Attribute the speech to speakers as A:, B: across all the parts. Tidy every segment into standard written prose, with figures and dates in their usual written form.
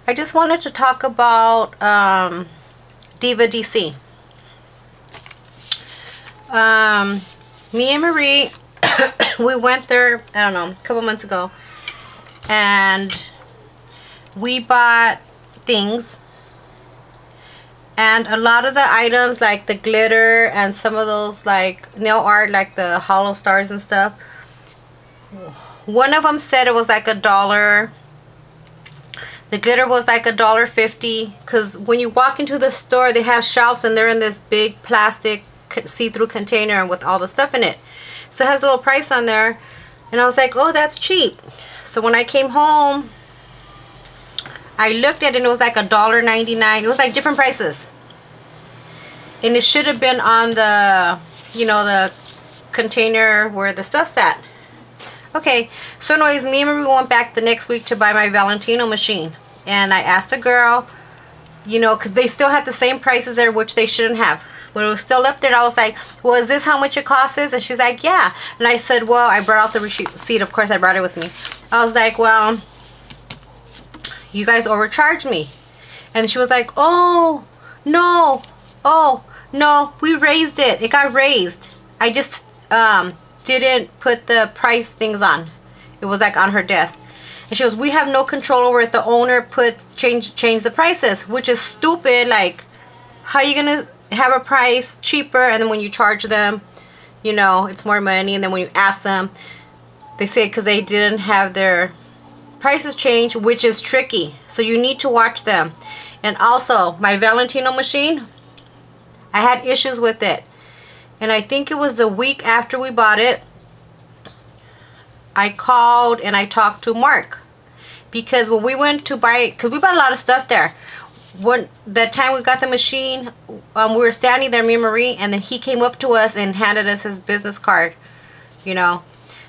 A: I just wanted to talk about DivaDc. Me and Marie, we went there, I don't know, a couple months ago, and we bought things, and a lot of the items, like the glitter and some of those like nail art, like the hollow stars and stuff, one of them said it was like $1. The glitter was like $1.50, because when you walk into the store, they have shelves and they're in this big plastic see-through container and with all the stuff in it. So it has a little price on there, and I was like, oh, that's cheap. So when I came home, I looked at it and it was like $1.99. It was like different prices, and it should have been on the, you know, the container where the stuff's at. Okay, so anyways, me and Marie went back the next week to buy my Valentino machine, and I asked the girl, you know, because they still had the same prices there, which they shouldn't have, but it was still up there. And I was like, well, is this how much it costs? And she's like, yeah. And I said, well, I brought out the receipt. Of course, I brought it with me. I was like, well, you guys overcharged me. And she was like, oh, no. Oh, no, we raised it. It got raised. I just didn't put the price things on. It was like on her desk. And she goes, we have no control over it. The owner change the prices, which is stupid. Like, how are you gonna have a price cheaper, and then when you charge them, you know, it's more money, and then when you ask them, they say because they didn't have their prices changed, which is tricky. So you need to watch them. And also, my Valentino machine, I had issues with it. And I think it was the week after we bought it, I called and I talked to Mark. Because when we went to buy it, because we bought a lot of stuff there. When that time we got the machine, we were standing there, me and Marie, and then he came up to us and handed us his business card, you know.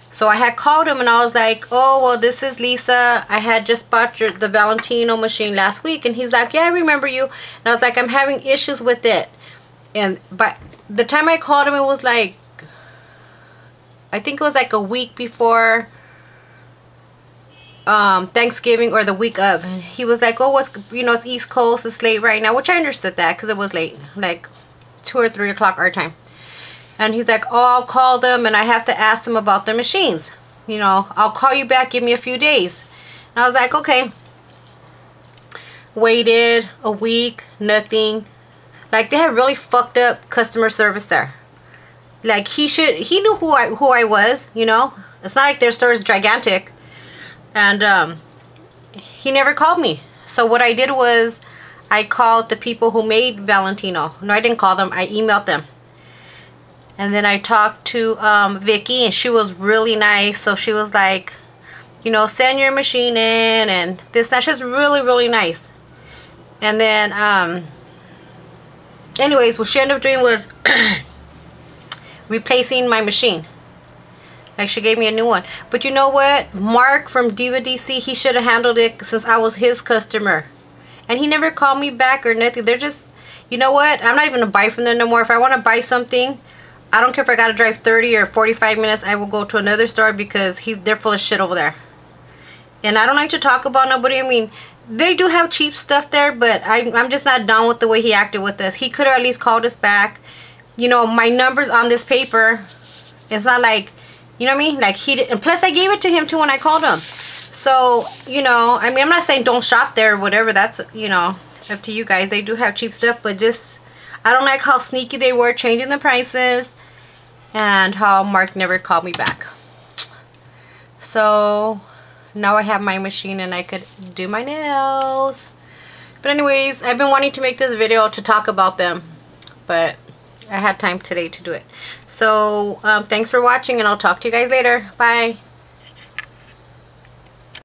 A: So I had called him and I was like, oh, well, this is Lisa. I had just bought the Valentino machine last week. And he's like, yeah, I remember you. And I was like, I'm having issues with it. And by the time I called him, it was like, I think it was like a week before Thanksgiving, or the week of. He was like, oh, what's, you know, it's East Coast, it's late right now, which I understood that because it was late, like 2 or 3 o'clock our time. And he's like, oh, I'll call them and I have to ask them about their machines, you know, I'll call you back, give me a few days. And I was like, okay. Waited a week, nothing. Like, they had really fucked up customer service there. Like, he knew who I was, you know. It's not like their store is gigantic. And he never called me. So what I did was I called the people who made Valentino. No, I didn't call them. I emailed them. And then I talked to Vicky, and she was really nice. So she was like, you know, send your machine in and this. That's just really, really nice. And then anyways, what she ended up doing was replacing my machine. Like, she gave me a new one. But you know what? Mark from DivaDc, he should have handled it since I was his customer. And he never called me back or nothing. They're just, you know what? I'm not even going to buy from them no more. If I want to buy something, I don't care if I got to drive 30 or 45 minutes. I will go to another store because they're full of shit over there. And I don't like to talk about nobody. I mean, they do have cheap stuff there, but I'm just not down with the way he acted with us. He could have at least called us back. You know, my number's on this paper. It's not like, you know what I mean? Like, he did, and plus I gave it to him too when I called him. So, you know, I mean, I'm not saying don't shop there or whatever. That's, you know, up to you guys. They do have cheap stuff, but just, I don't like how sneaky they were changing the prices, and how Mark never called me back. So now I have my machine and I could do my nails. But anyways, I've been wanting to make this video to talk about them, but I had time today to do it. So thanks for watching, and I'll talk to you guys later. Bye.